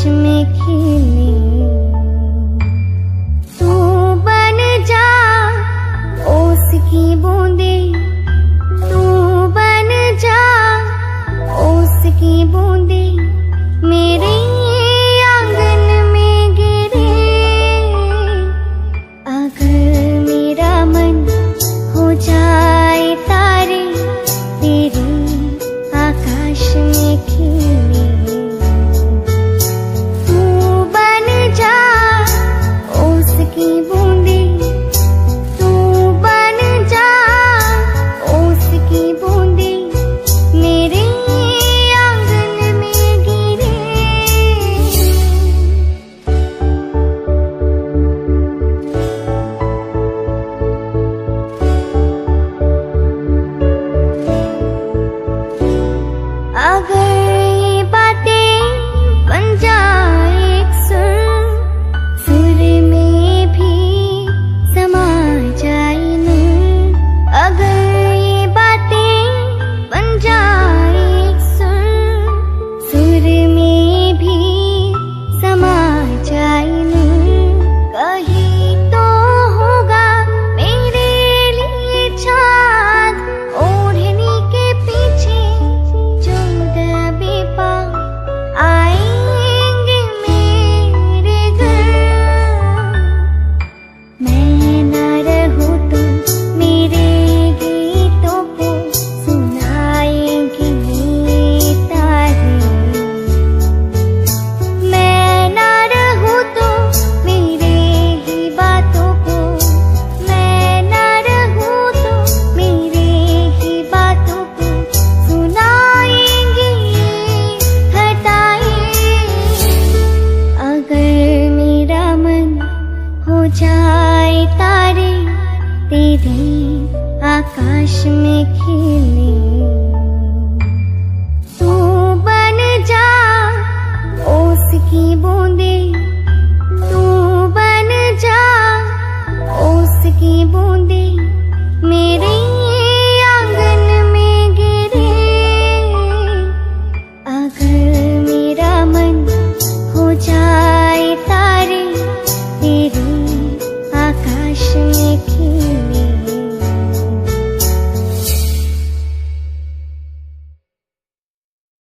में खिले। तू बन जा ओस की बूंदे, तू बन जा ओस की बूंदे, मेरे आंगन में गिरे। अगर मेरा मन हो जाए तारे, तेरे आकाश में खिले। तू बन जा ओस की बूंदे, तू बन जा ओस की बूंदे, मेरे आंगन में गिरे। अगर ये बातें बन जाए एक सुर, सुर में भी समा जाए नूर। अगर ये बातें बन जाए एक सुर, सुर में भी समा जाए नूर। कहीं तो होगा मेरे लिए चाँद, ओढ़नी के पीछे जो दबे पाँव आएंगे मेरे घर। मैं न रहूं तो मेरे गीतों को सुनाएंगे ये तारे। मैं न रहूं तो मेरे ही बातों को, मैं न रहूं तो मेरे ही बातों को सुनाएंगे ये घटाएं। अगर मेरा मन हो जाए तारे, तेरे आकाश में खिले।